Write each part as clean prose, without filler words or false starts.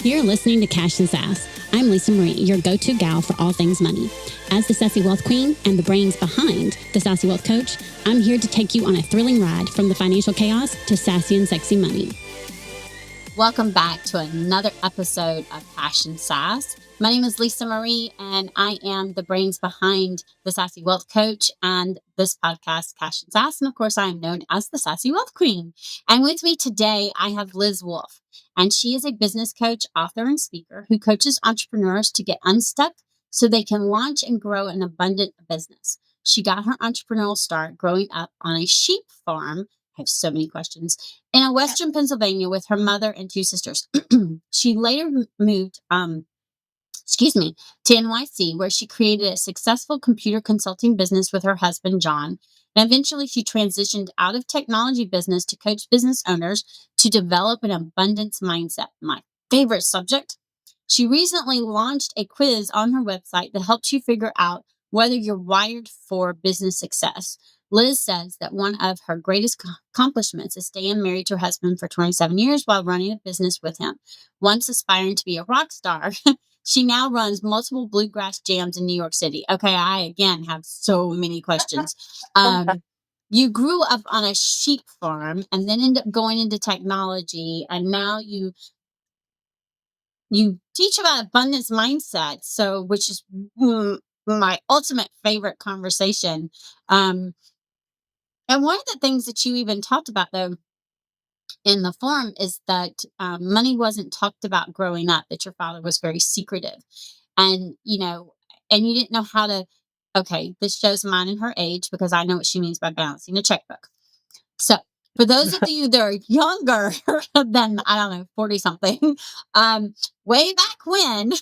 You're listening to Cash and Sass. I'm Lisa Marie, your go-to gal for all things money. As the Sassy Wealth Queen and the brains behind the Sassy Wealth Coach, I'm here to take you on a thrilling ride from the financial chaos to sassy and sexy money. Welcome back to another episode of Cash and Sass. My name is Lisa Marie, and I am the brains behind the Sassy Wealth Coach and this podcast, Cash and Sass. And of course, I am known as the Sassy Wealth Queen. And with me today, I have Liz Wolfe, and she is a business coach, author, and speaker who coaches entrepreneurs to get unstuck so they can launch and grow an abundant business. She got her entrepreneurial start growing up on a sheep farm. I have so many questions. In Western Pennsylvania with her mother and two sisters. She later moved to NYC, where she created a successful computer consulting business with her husband, John. And eventually she transitioned out of technology business to coach business owners to develop an abundance mindset, my favorite subject. She recently launched a quiz on her website that helps you figure out whether you're wired for business success. Liz says that one of her greatest accomplishments is staying married to her husband for 27 years while running a business with him. Once aspiring to be a rock star, she now runs multiple bluegrass jams in New York City. Okay, I again have so many questions. You grew up on a sheep farm and then ended up going into technology, and now you teach about abundance mindset. So, which is my ultimate favorite conversation. And one of the things that you even talked about, though, in the forum is that money wasn't talked about growing up, that your father was very secretive. And, and you didn't know how to, okay, this shows mine and her age because I know what she means by balancing a checkbook. So for those of you that are younger than, I don't know, 40 something, way back when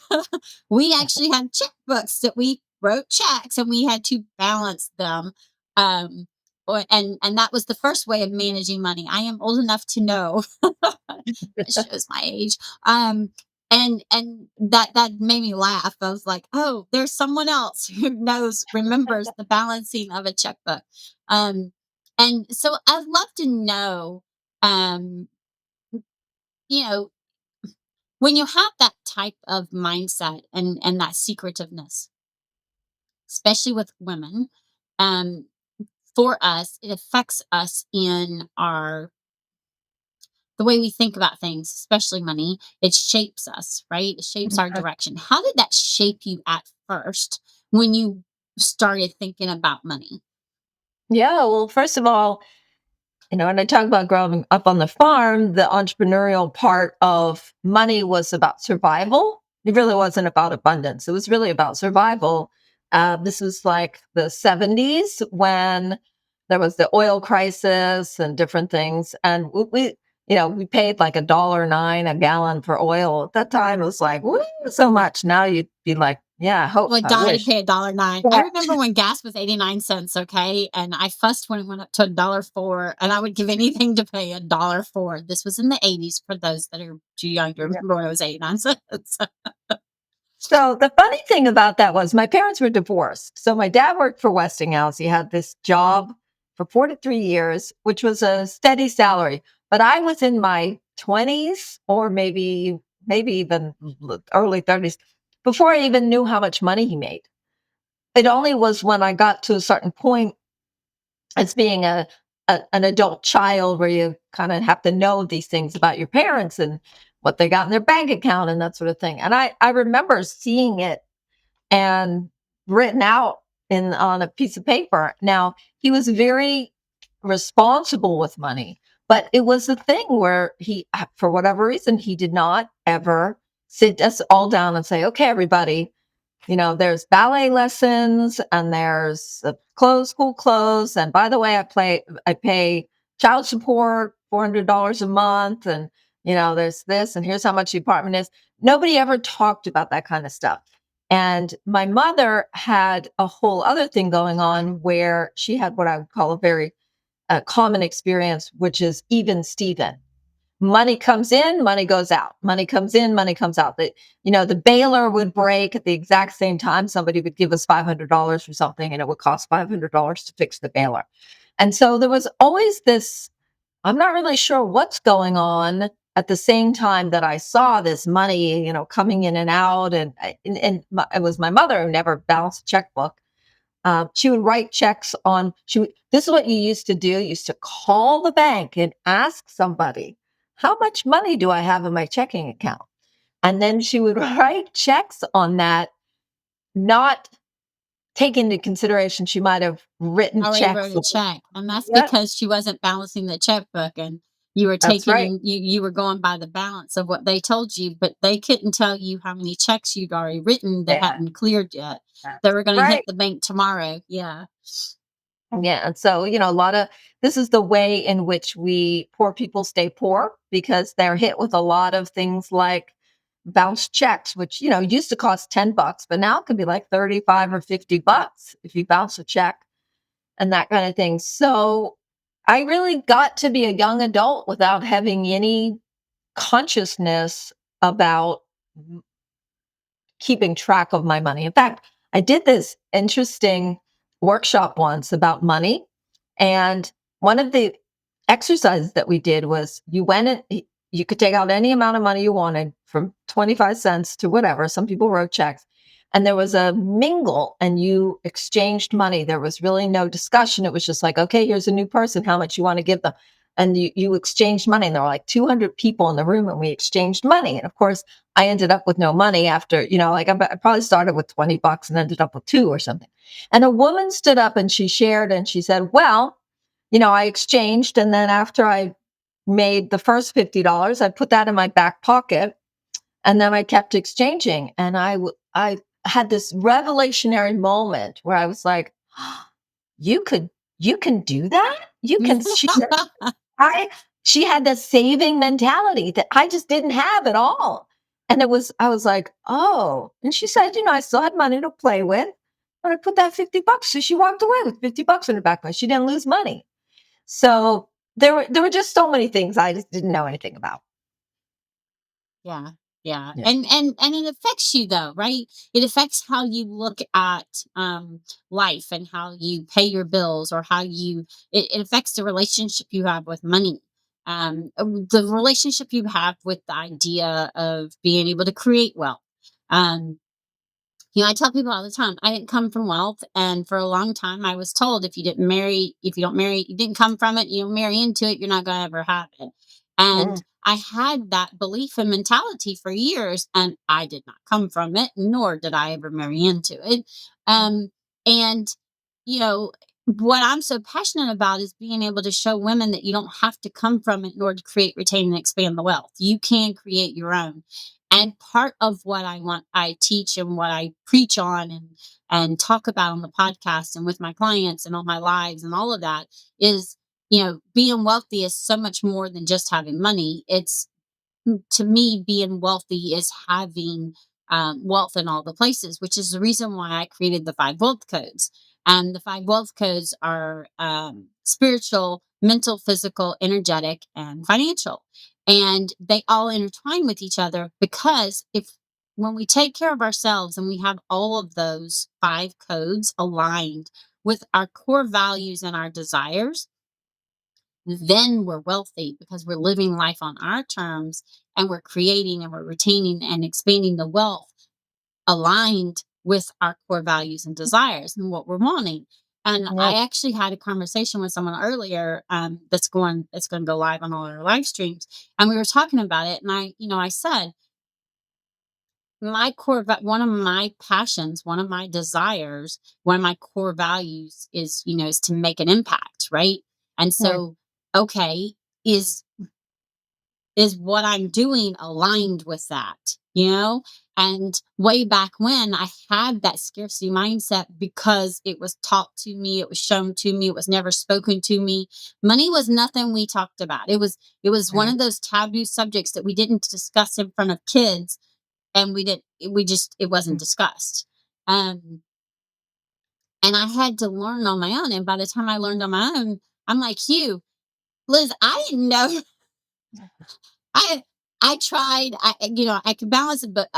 we actually had checkbooks that we wrote checks and we had to balance them. And that was the first way of managing money. I am old enough to know. It shows my age. And that made me laugh. I was like, oh, there's someone else who remembers the balancing of a checkbook. And so I'd love to know, um, when you have that type of mindset and that secretiveness, especially with women, um, for us, it affects us in the way we think about things, especially money. It shapes us, right? It shapes our direction. How did that shape you at first when you started thinking about money? Yeah, well, first of all, when I talk about growing up on the farm, the entrepreneurial part of money was about survival. It really wasn't about abundance. It was really about survival. This was like the 70s when there was the oil crisis and different things. And we paid like $1.09 a gallon for oil. At that time, it was like, woo, so much. Now you'd be like, yeah, hope. Well, I to wish. pay $1.09. Yeah. I remember when gas was 89 cents, okay? And I fussed when it went up to $1.04, and I would give anything to pay $1.04. This was in the 80s for those that are too young to remember when it was 89 cents. So the funny thing about that was my parents were divorced. So my dad worked for Westinghouse. He had this job for 43 years, which was a steady salary. But I was in my 20s or maybe even early 30s before I even knew how much money he made. It only was when I got to a certain point as being an adult child where you kind of have to know these things about your parents and what they got in their bank account and that sort of thing. And I remember seeing it and written out on a piece of paper. Now, he was very responsible with money, but it was a thing where he, for whatever reason, he did not ever sit us all down and say, okay, everybody, there's ballet lessons and there's school clothes. And by the way, I pay child support, $400 a month. And, there's this, and here's how much the apartment is. Nobody ever talked about that kind of stuff. And my mother had a whole other thing going on where she had what I would call a very common experience, which is even Steven. Money comes in, money goes out. Money comes in, money comes out. The baler would break at the exact same time. Somebody would give us $500 for something, and it would cost $500 to fix the baler. And so there was always this, I'm not really sure what's going on, at the same time that I saw this money, coming in and out, it was my mother who never balanced a checkbook. She would write checks on. This is what you used to do. You used to call the bank and ask somebody, "How much money do I have in my checking account?" And then she would write checks on that, not take into consideration she might have written Already wrote checks. a check, and that's Yeah, because she wasn't balancing the checkbook, and you were that's taking right. and you were going by the balance of what they told you, but they couldn't tell you how many checks you'd already written that Yeah, hadn't cleared yet. They that's were gonna hit right. the bank tomorrow. Yeah. Yeah. And so, a lot of this is the way in which poor people stay poor because they're hit with a lot of things like bounce checks, which, used to cost $10, but now it could be like 35 or $50 if you bounce a check and that kind of thing. So I really got to be a young adult without having any consciousness about keeping track of my money. In fact, I did this interesting workshop once about money. And one of the exercises that we did was you could take out any amount of money you wanted from 25 cents to whatever. Some people wrote checks. And there was a mingle and you exchanged money. There was really no discussion. It was just like, okay, here's a new person. How much you want to give them? And you exchanged money. And there were like 200 people in the room and we exchanged money. And of course, I ended up with no money after, I probably started with $20 and ended up with two or something. And a woman stood up and she shared and she said, well, I exchanged. And then after I made the first $50, I put that in my back pocket and then I kept exchanging. And I had this revelationary moment where I was like, you could, you can do that. She said, I she had this saving mentality that I just didn't have at all. And I was like, oh. And she said, I still had money to play with. But I put that $50. So she walked away with $50 in her back pocket. She didn't lose money. So there were just so many things I just didn't know anything about. Yeah. Yeah. Yeah. And it affects you though, right? It affects how you look at life and how you pay your bills or how it affects the relationship you have with money. The relationship you have with the idea of being able to create wealth. Um, I tell people all the time, I didn't come from wealth. And for a long time, I was told if you don't marry, you didn't come from it, you don't marry into it, you're not going to ever have it. And Mm, I had that belief and mentality for years, and I did not come from it, nor did I ever marry into it. And, you know, what I'm so passionate about is being able to show women that you don't have to come from it in order to create, retain, and expand the wealth. You can create your own. And part of what I teach and what I preach on and talk about on the podcast and with my clients and on my lives and all of that is, being wealthy is so much more than just having money. To me, being wealthy is having wealth in all the places, which is the reason why I created the five wealth codes. And the five wealth codes are spiritual, mental, physical, energetic, and financial. And they all intertwine with each other because when we take care of ourselves and we have all of those five codes aligned with our core values and our desires, then we're wealthy because we're living life on our terms and we're creating and we're retaining and expanding the wealth aligned with our core values and desires and what we're wanting. And yep. I actually had a conversation with someone earlier that's going to go live on all our live streams, and we were talking about it. And I said one of my passions, one of my desires, one of my core values is to make an impact, right? And Right. so, okay, is is what I'm doing aligned with that, you know? And way back when I had that scarcity mindset because it was taught to me, it was shown to me, it was never spoken to me. Money was nothing we talked about. It was one Right. of those taboo subjects that we didn't discuss in front of kids, and it wasn't discussed. Um and I had to learn on my own, and by the time I learned on my own, I'm like you, Liz, I didn't know. I I tried. I could balance it, but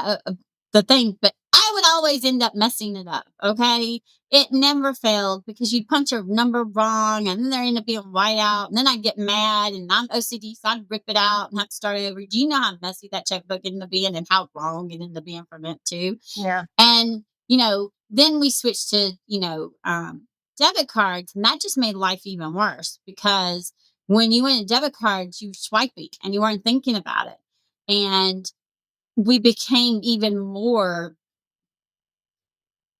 the thing, but I would always end up messing it up. Okay, it never failed because you'd punch a number wrong and then there ended up being white out. And then I'd get mad and I'm OCD, so I'd rip it out and have to start over. Do you know how messy that checkbook ended up being and how wrong it ended up being from it too? Yeah. And, then we switched to, debit cards, and that just made life even worse because when you went to debit cards, you were swiping and you weren't thinking about it. And we became even more,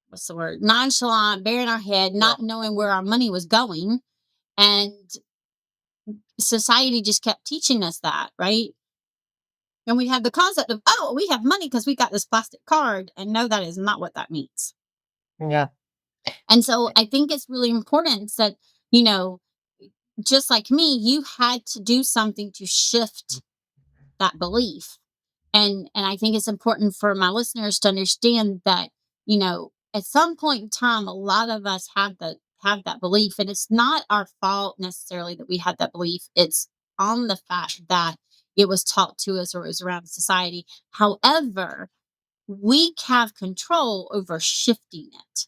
what's the word, nonchalant, bearing our head, not knowing where our money was going. And society just kept teaching us that, right? And we have the concept of, oh, we have money because we got this plastic card. And no, that is not what that means. Yeah. And so I think it's really important that, you know, just like me, you had to do something to shift that belief. And I think it's important for my listeners to understand that, at some point in time, a lot of us have that belief. And it's not our fault necessarily that we had that belief. It's on the fact that it was taught to us or it was around society. However, we have control over shifting it.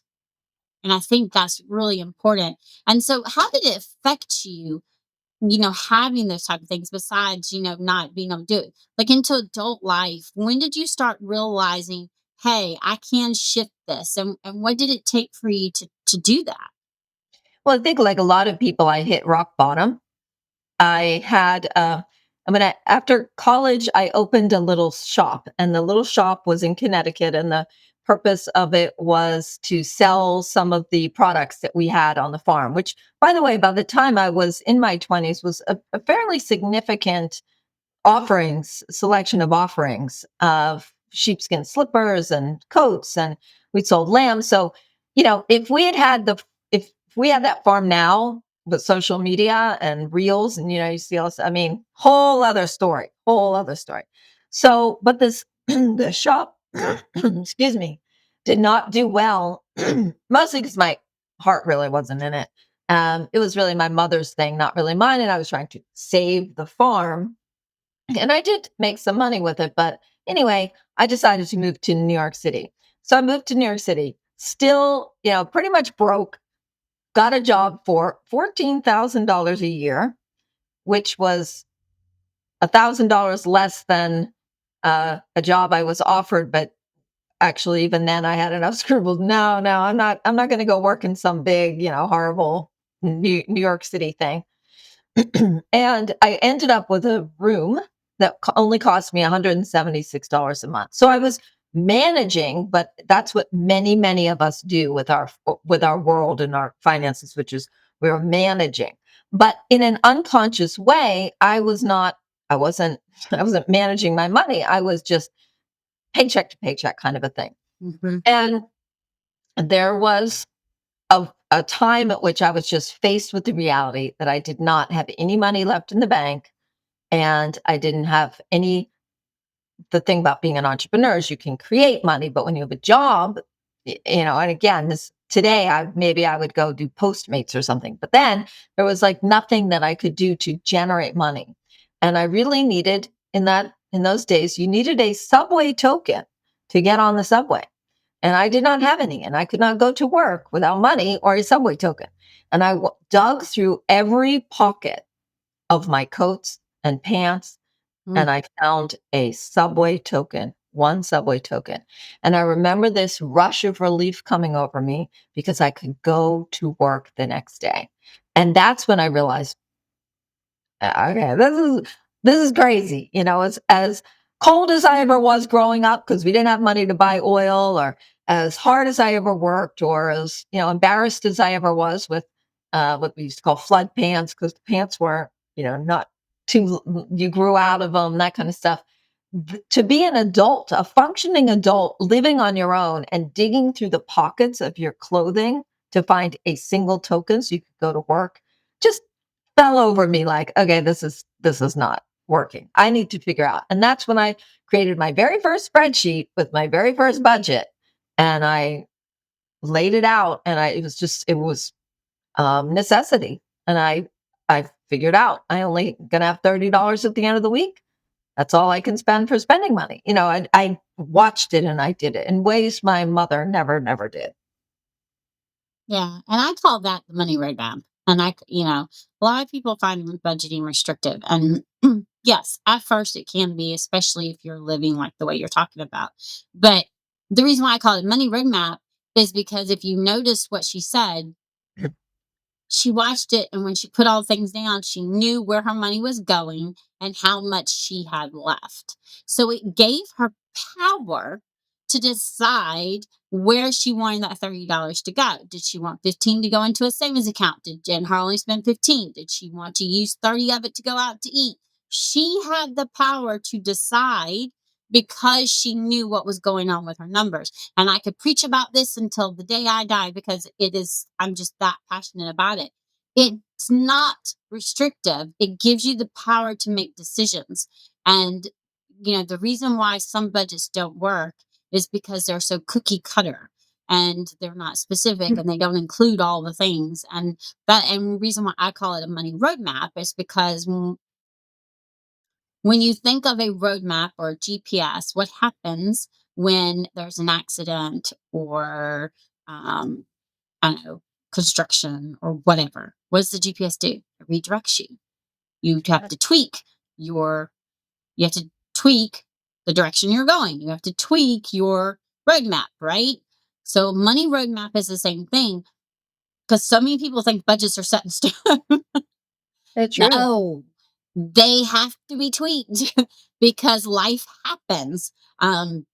And I think that's really important. And so how did it affect you, having those type of things besides, not being able to do it? Like into adult life, when did you start realizing, hey, I can shift this? And what did it take for you to do that? Well, I think like a lot of people, I hit rock bottom. I had, after college, I opened a little shop, and the little shop was in Connecticut. And the purpose of it was to sell some of the products that we had on the farm, which, by the way, by the time I was in my 20s, was a fairly significant selection of offerings of sheepskin slippers and coats, and we sold lamb. So, if we if we had that farm now with social media and reels and, you see all this, I mean, whole other story. So, but this, the shop, excuse me, did not do well, mostly because my heart really wasn't in it. It was really my mother's thing, not really mine. And I was trying to save the farm, and I did make some money with it. But anyway, I decided to move to New York City. So I moved to New York City, still, pretty much broke, got a job for $14,000 a year, which was $1,000 less than a job I was offered. But actually, even then I had enough scruples. No, I'm not going to go work in some big, horrible New York City thing. And I ended up with a room that only cost me $176 a month. So I was managing, but that's what many, many of us do with our world and our finances, which is we're managing. But in an unconscious way, I wasn't I wasn't managing my money. I was just paycheck to paycheck kind of a thing. Mm-hmm. And there was a time at which I was just faced with the reality that I did not have any money left in the bank, and I didn't have the thing about being an entrepreneur is you can create money, but when you have a job, and again, today, maybe I would go do Postmates or something, but then there was like nothing that I could do to generate money. And I really needed, in those days, you needed a subway token to get on the subway. And I did not have any, and I could not go to work without money or a subway token. And I dug through every pocket of my coats and pants, and I found a subway token, one subway token. And I remember this rush of relief coming over me because I could go to work the next day. And that's when I realized, okay, this is crazy. As cold as I ever was growing up, because we didn't have money to buy oil, or as hard as I ever worked, or as embarrassed as I ever was with what we used to call flood pants, because the pants were not too, you grew out of them, that kind of stuff. To be an adult, a functioning adult, living on your own and digging through the pockets of your clothing to find a single token so you could go to work, just fell over me like, okay, this is not working. I need to figure out. And that's when I created my very first spreadsheet with my very first budget, and I laid it out, and it was necessity. And I figured out I only gonna have $30 at the end of the week. That's all I can spend for spending money. I watched it and I did it in ways my mother never did. Yeah, and I call that the money roadmap. And a lot of people find budgeting restrictive. And yes, at first it can be, especially if you're living like the way you're talking about. But the reason why I call it money roadmap is because if you notice what she said, she watched it, and when she put all things down, she knew where her money was going and how much she had left. So it gave her power to decide where she wanted that $30 to go. Did she want 15 to go into a savings account? Did Jen only spend 15? Did she want to use 30 of it to go out to eat? She had the power to decide because she knew what was going on with her numbers. And I could preach about this until the day I die because I'm just that passionate about it. It's not restrictive. It gives you the power to make decisions. And, the reason why some budgets don't work is because they're so cookie cutter and they're not specific and they don't include all the things. And the reason why I call it a money roadmap is because when you think of a roadmap or a GPS, what happens when there's an accident or, I don't know, construction or whatever? What does the GPS do? It redirects you. You have to tweak your, you have to tweak the direction you're going. You have to tweak your roadmap, right? So money roadmap is the same thing because so many people think budgets are set in stone. It's true. No, they have to be tweaked because life happens. And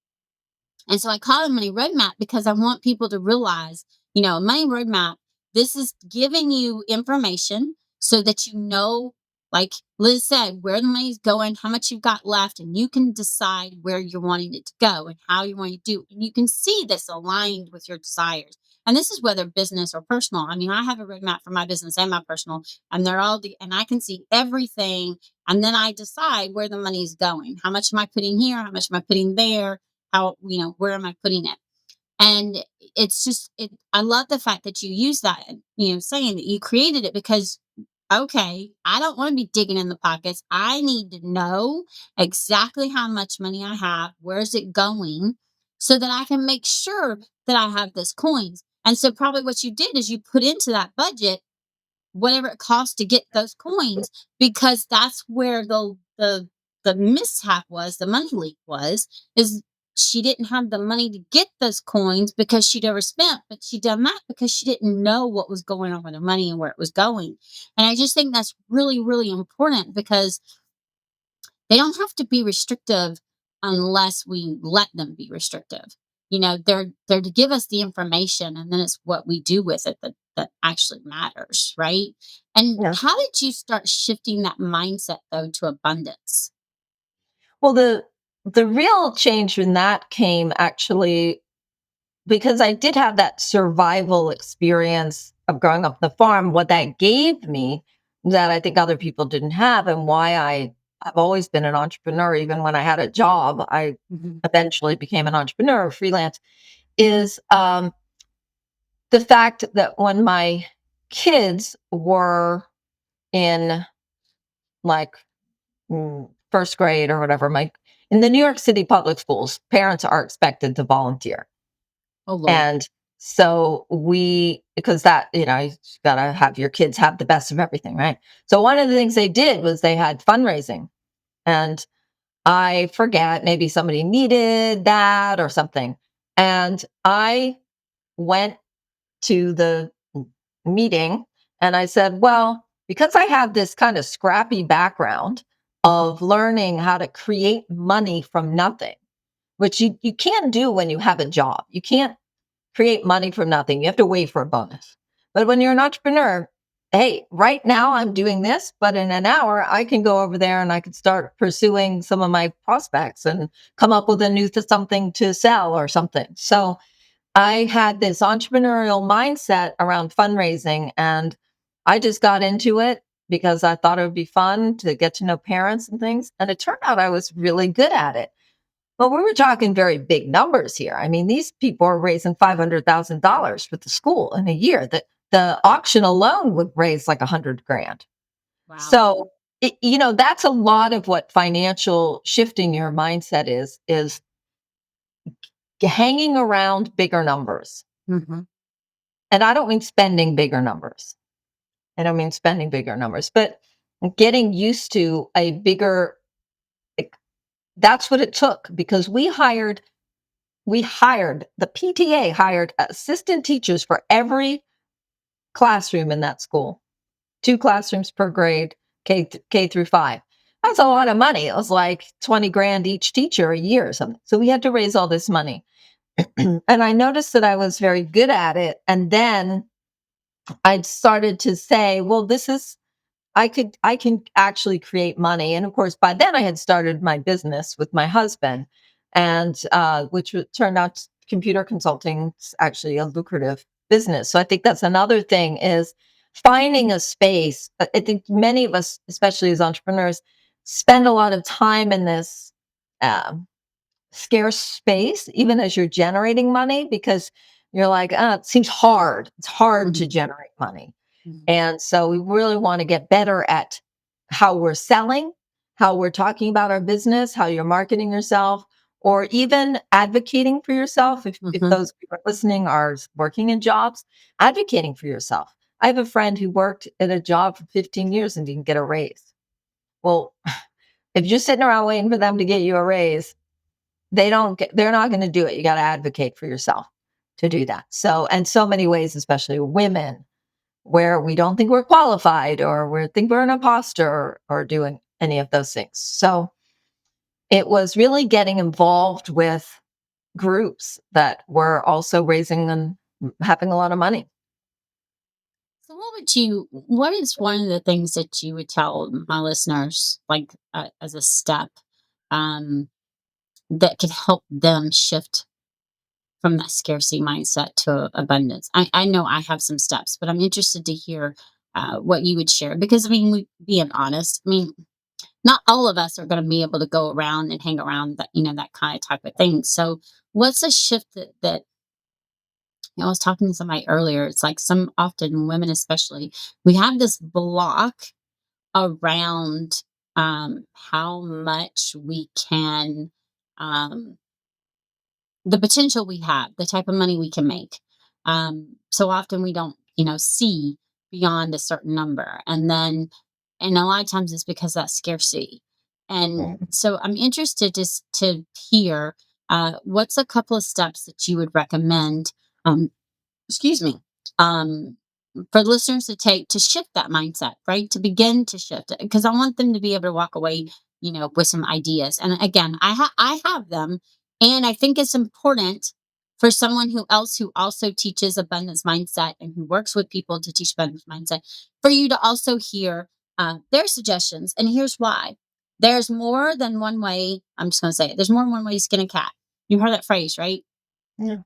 so I call it a money roadmap because I want people to realize, a money roadmap, this is giving you information so that you know, like Liz said, where the money's going, how much you've got left, and you can decide where you're wanting it to go and how you want to do it. And you can see this aligned with your desires. And this is whether business or personal. I mean, I have a roadmap for my business and my personal, and and I can see everything. And then I decide where the money's going. How much am I putting here? How much am I putting there? Where am I putting it? And it's just I love the fact that you use that, saying that you created it because okay, I don't want to be digging in the pockets. I need to know exactly how much money I have, where's it going, so that I can make sure that I have those coins. And so probably what you did is you put into that budget whatever it costs to get those coins because that's where the mishap was, the money leak is she didn't have the money to get those coins because she'd overspent, but she done that because she didn't know what was going on with her money and where it was going. And I just think that's really, really important because they don't have to be restrictive unless we let them be restrictive. They're to give us the information and then it's what we do with it that actually matters, right? And Yeah. how did you start shifting that mindset though to abundance? Well, the real change in that came actually because I did have that survival experience of growing up on the farm. What that gave me that I think other people didn't have, and why I've always been an entrepreneur, even when I had a job, I Mhm. eventually became an entrepreneur, freelance, is the fact that when my kids were in like first grade or whatever, in the New York City public schools, parents are expected to volunteer. Oh Lord. And so because that, you got to have your kids have the best of everything, right? So one of the things they did was they had fundraising. And I forget, maybe somebody needed that or something. And I went to the meeting and I said, well, because I have this kind of scrappy background of learning how to create money from nothing, which you can't do when you have a job. You can't create money from nothing. You have to wait for a bonus. But when you're an entrepreneur, hey, right now I'm doing this, but in an hour I can go over there and I can start pursuing some of my prospects and come up with a new something to sell or something. So I had this entrepreneurial mindset around fundraising and I just got into it because I thought it would be fun to get to know parents and things. And it turned out I was really good at it. But we were talking very big numbers here. I mean, these people are raising $500,000 for the school in a year. That the auction alone would raise like 100 grand. Wow. So, that's a lot of what financial shifting your mindset is hanging around bigger numbers. Hmm. And I don't mean spending bigger numbers. I don't mean spending bigger numbers, but getting used to a bigger, like, that's what it took because the PTA hired assistant teachers for every classroom in that school, 2 classrooms per grade, K through 5. That's a lot of money. It was like 20 grand each teacher a year or something. So we had to raise all this money. And I noticed that I was very good at it. And then I started to say, well, I can actually create money. And of course, by then I had started my business with my husband, and turned out computer consulting is actually a lucrative business. So I think that's another thing is finding a space. I think many of us, especially as entrepreneurs, spend a lot of time in this um, scarce space, even as you're generating money, because you're like, it seems hard. It's hard to Mhm. generate money. Mhm. And so we really want to get better at how we're selling, how we're talking about our business, how you're marketing yourself, or even advocating for yourself. If Mhm. those people listening are working in jobs, advocating for yourself. I have a friend who worked at a job for 15 years and didn't get a raise. Well, if you're sitting around waiting for them to get you a raise, they're not going to do it. You got to advocate for yourself to do that. So, and so many ways, especially women, where we don't think we're qualified or we think we're an imposter or doing any of those things. So it was really getting involved with groups that were also raising and having a lot of money. So what is one of the things that you would tell my listeners, like as a step um, that could help them shift from that scarcity mindset to abundance? I know I have some steps, but I'm interested to hear what you would share because I mean, being honest, I mean, not all of us are going to be able to go around and hang around that, that kind of type of thing. So what's a shift that I was talking to somebody earlier. It's like some often women, especially, we have this block around how much we can, um, the potential we have, the type of money we can make. So often we don't, see beyond a certain number. And a lot of times it's because of that scarcity. And Mhm. so I'm interested just to hear what's a couple of steps that you would recommend um, excuse me, um, for listeners to take to shift that mindset, right? To begin to shift it, because I want them to be able to walk away, with some ideas. And again, I have them, and I think it's important for someone who also teaches abundance mindset and who works with people to teach abundance mindset for you to also hear their suggestions. And here's why: there's more than one way. I'm just going to say it. There's more than one way to skin a cat. You heard that phrase, right? Yeah.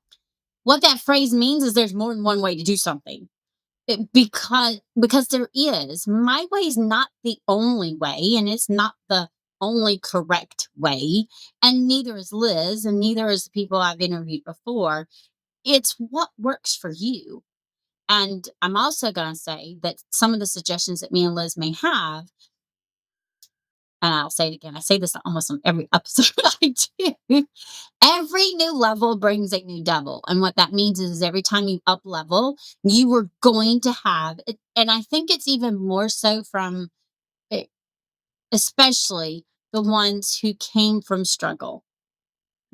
What that phrase means is there's more than one way to do something. Because there is. My way is not the only way, and it's not the only correct way, and neither is Liz, and neither is the people I've interviewed before. It's what works for you. And I'm also going to say that some of the suggestions that me and Liz may have, and I'll say it again, I say this almost on every episode I do. Every new level brings a new devil. And what that means is every time you up level, you are going to have it. And I think it's even more so from eh, especially the ones who came from struggle.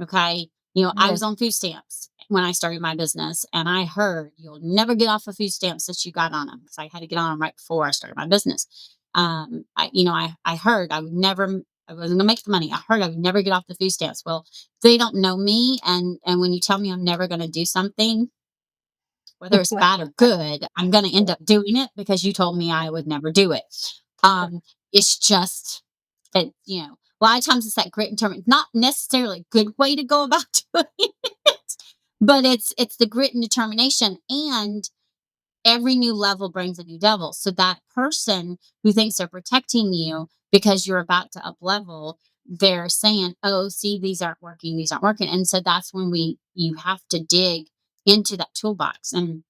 Okay. I Yeah. was on food stamps when I started my business, and I heard you'll never get off of food stamps since you got on them because I had to get on them right before I started my business. I heard I wasn't gonna make the money. I heard I would never get off the food stamps. Well, they don't know me, and when you tell me I'm never gonna do something, whether it's bad or good, I'm gonna end up doing it because you told me I would never do it. It's just that, a lot of times it's that grit and determination, not necessarily a good way to go about doing it, but it's the grit and determination. And every new level brings a new devil. So that person who thinks they're protecting you because you're about to up level, they're saying, "Oh, see, these aren't working, these aren't working." And so that's when you have to dig into that toolbox. And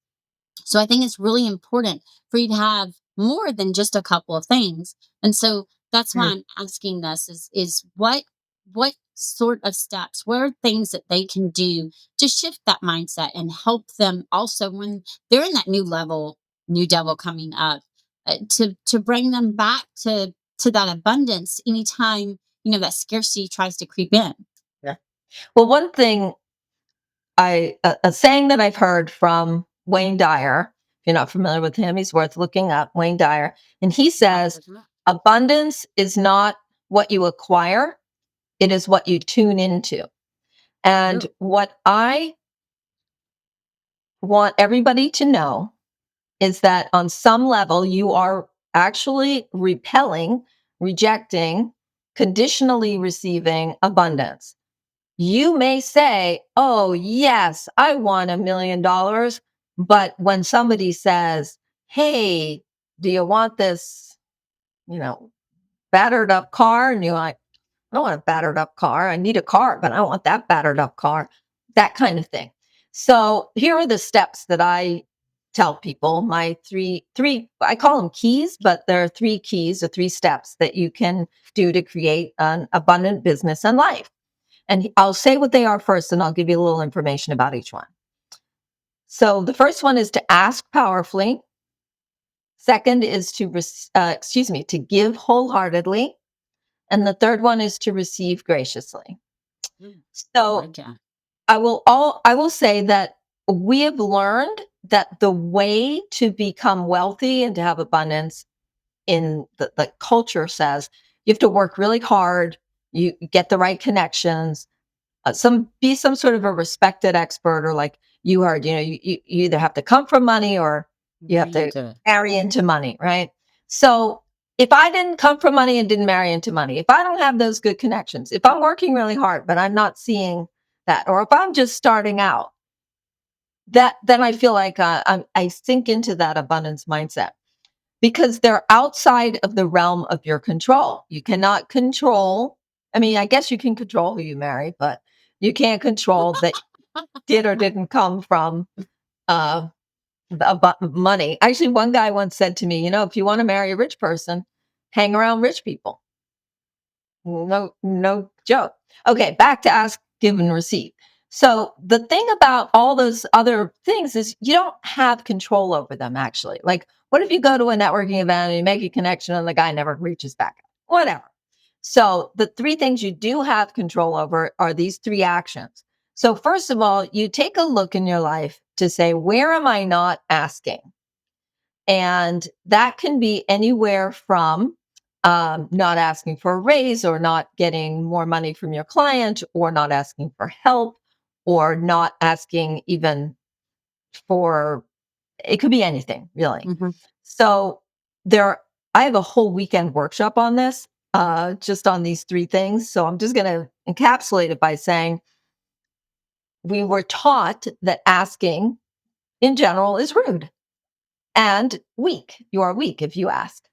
so I think it's really important for you to have more than just a couple of things. And so that's why Mm. I'm asking this is what sort of steps? What are things that they can do to shift that mindset and help them also when they're in that new level, new devil coming up, to bring them back to that abundance anytime, that scarcity tries to creep in? Yeah. Well, one thing a saying that I've heard from Wayne Dyer, if you're not familiar with him, he's worth looking up, Wayne Dyer. And he says, abundance is not what you acquire, it is what you tune into. And what I want everybody to know is that on some level, you are actually repelling, rejecting, conditionally receiving abundance. You may say, oh, yes, I want $1 million. But when somebody says, hey, do you want this, battered up car? And you're like, I don't want a battered up car. I need a car, but I don't want that battered up car, that kind of thing. So here are the steps that I tell people, my three, I call them keys, but there are 3 keys or 3 steps that you can do to create an abundant business and life. And I'll say what they are first, and I'll give you a little information about each one. So the first one is to ask powerfully. Second is to give wholeheartedly. And the third one is to receive graciously. So I will say that we have learned that the way to become wealthy and to have abundance in the culture says you have to work really hard, you get the right connections, be some sort of a respected expert, or like you heard, you either have to come from money or you have to marry into money, right? So if I didn't come from money and didn't marry into money, if I don't have those good connections, if I'm working really hard, but I'm not seeing that, or if I'm just starting out, then I feel like I sink into that abundance mindset because they're outside of the realm of your control. You cannot control. I mean, I guess you can control who you marry, but you can't control that did or didn't come from money. Actually, one guy once said to me, if you want to marry a rich person, hang around rich people. No joke. Okay, back to ask, give, and receive. So the thing about all those other things is you don't have control over them, actually. Like, what if you go to a networking event and you make a connection and the guy never reaches back? Whatever. So the 3 things you do have control over are these 3 actions. So first of all, you take a look in your life to say, where am I not asking? And that can be anywhere from not asking for a raise, or not getting more money from your client, or not asking for help, or not asking even for, it could be anything really. Mm-hmm. So I have a whole weekend workshop on this, just on these 3 things. So I'm just going to encapsulate it by saying we were taught that asking in general is rude and weak. You are weak if you ask.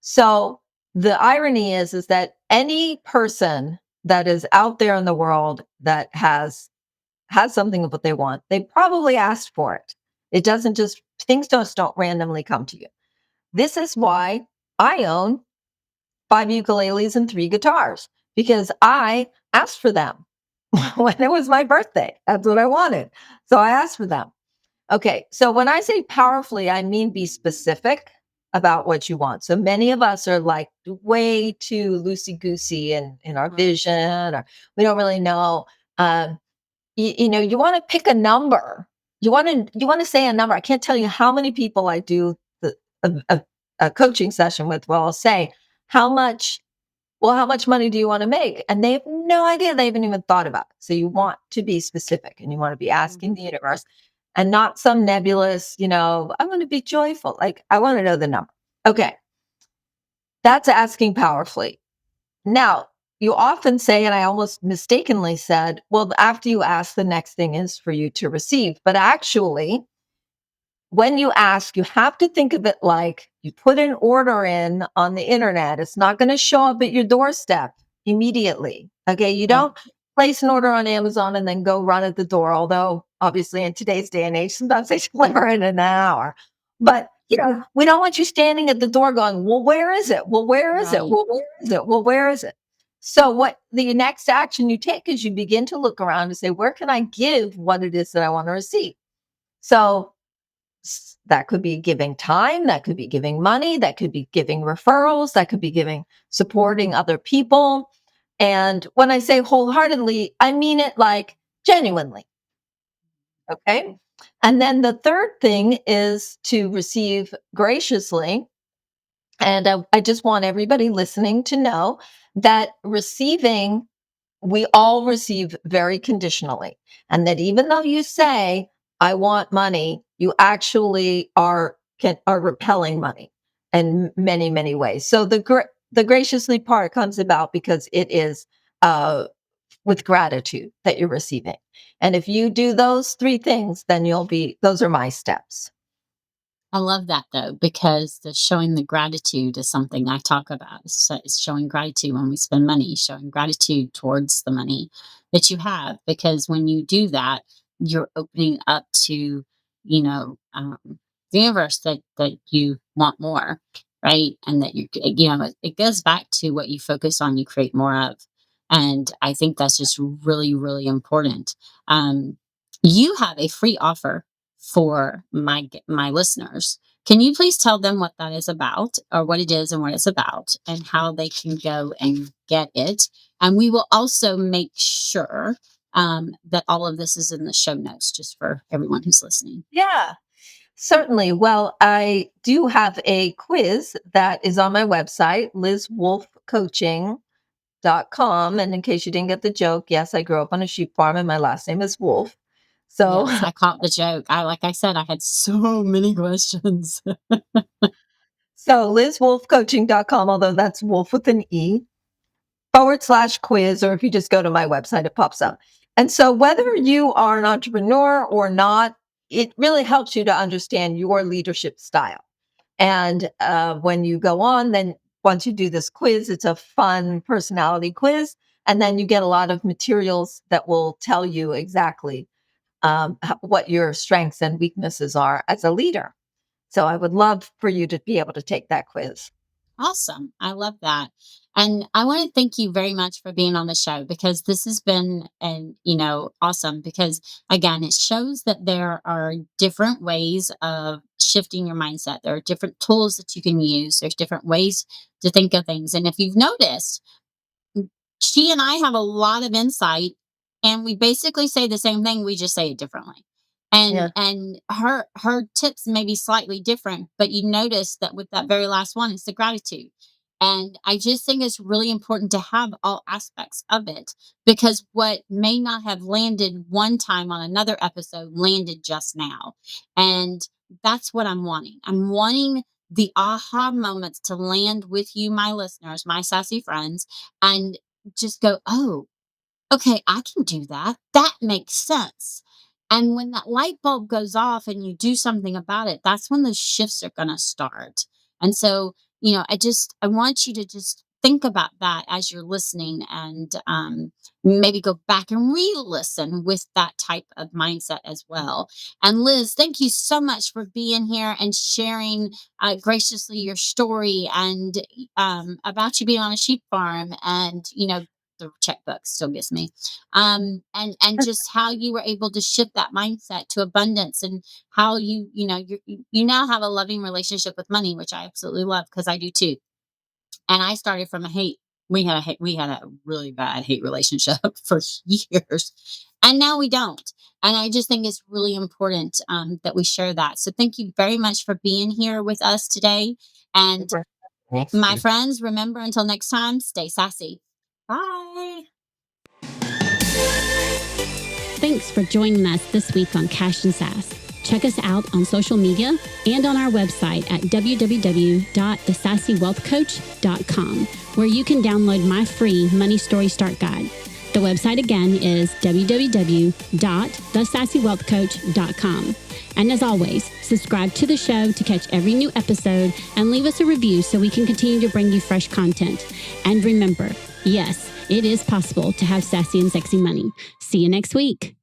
So the irony is that any person that is out there in the world that has something of what they want, they probably asked for it. It doesn't just, things don't randomly come to you. This is why I own 5 ukuleles and 3 guitars, because I asked for them when it was my birthday. That's what I wanted. So I asked for them. Okay, so when I say powerfully, I mean be specific about what you want. So many of us are like way too loosey-goosey in our vision, or we don't really know. You want to pick a number. You want to say a number. I can't tell you how many people I do a coaching session with. Well, I'll say, how much money do you want to make? And they have no idea. They haven't even thought about it. So you want to be specific, and you want to be asking the universe, and not some nebulous, I want to be joyful. Like, I want to know the number. Okay. That's asking powerfully. Now, you often say, and I almost mistakenly said, well, after you ask, the next thing is for you to receive. But actually, when you ask, you have to think of it like you put an order in on the internet. It's not going to show up at your doorstep immediately. Okay. You don't place an order on Amazon and then go run at the door. Although obviously in today's day and age, sometimes they deliver in an hour. But we don't want you standing at the door going, well, where is it? Well, where is it? Well, where is it? Well, where is it? So what the next action you take is you begin to look around and say, where can I give what it is that I want to receive? So that could be giving time, that could be giving money, that could be giving referrals, that could be giving supporting other people. And when I say wholeheartedly, I mean it like genuinely. Okay. And then the third thing is to receive graciously. And I just want everybody listening to know that receiving, we all receive very conditionally. And that even though you say, I want money, you actually are repelling money in many, many ways. So the graciously part comes about because it is with gratitude that you're receiving. And if you do those three things, then those are my steps. I love that though, because showing the gratitude is something I talk about. It's showing gratitude when we spend money, showing gratitude towards the money that you have. Because when you do that, you're opening up to, the universe that you want more, right? And that it goes back to what you focus on, you create more of. And I think that's just really, really important. Um, you have a free offer for my listeners. Can you please tell them what that is about, or what it is and what it's about, and how they can go and get it? And we will also make sure that all of this is in the show notes, just for everyone who's listening. Yeah, certainly. Well, I do have a quiz that is on my website, lizwolfcoaching.com. And in case you didn't get the joke, yes, I grew up on a sheep farm and my last name is Wolf. So, Yes, I caught the joke. Like I said, I had so many questions. so lizwolfcoaching.com, although that's wolf with an E, /quiz, or if you just go to my website, it pops up. And so whether you are an entrepreneur or not, it really helps you to understand your leadership style. And when you go on, then once you do this quiz, it's a fun personality quiz. And then you get a lot of materials that will tell you exactly what your strengths and weaknesses are as a leader. So I would love for you to be able to take that quiz. Awesome. I love that. And I want to thank you very much for being on the show, because this has been awesome, because again, it shows that there are different ways of shifting your mindset. There are different tools that you can use. There's different ways to think of things. And if you've noticed, she and I have a lot of insight, and we basically say the same thing, we just say it differently. Yeah. And her tips may be slightly different, but you notice that with that very last one, it's the gratitude. And I just think it's really important to have all aspects of it, because what may not have landed one time on another episode landed just now. And that's what I'm wanting. I'm wanting the aha moments to land with you, my listeners, my sassy friends, and just go, oh, okay, I can do that. That makes sense. And when that light bulb goes off and you do something about it, that's when the shifts are going to start. And so, I want you to just think about that as you're listening, and maybe go back and re listen with that type of mindset as well. And Liz, thank you so much for being here and sharing graciously your story, and about you being on a sheep farm, and, the checkbook still gets me. And just how you were able to shift that mindset to abundance, and how you now have a loving relationship with money, which I absolutely love, because I do too. And I started from a hate. We had a really bad hate relationship for years, and now we don't. And I just think it's really important that we share that. So thank you very much for being here with us today. And my friends, remember, until next time, stay sassy. Bye. Thanks for joining us this week on Cash and Sass. Check us out on social media and on our website at www.thesassywealthcoach.com, where you can download my free Money Story Start Guide. The website again is www.thesassywealthcoach.com. And as always, subscribe to the show to catch every new episode, and leave us a review so we can continue to bring you fresh content. And remember, yes, it is possible to have sassy and sexy money. See you next week.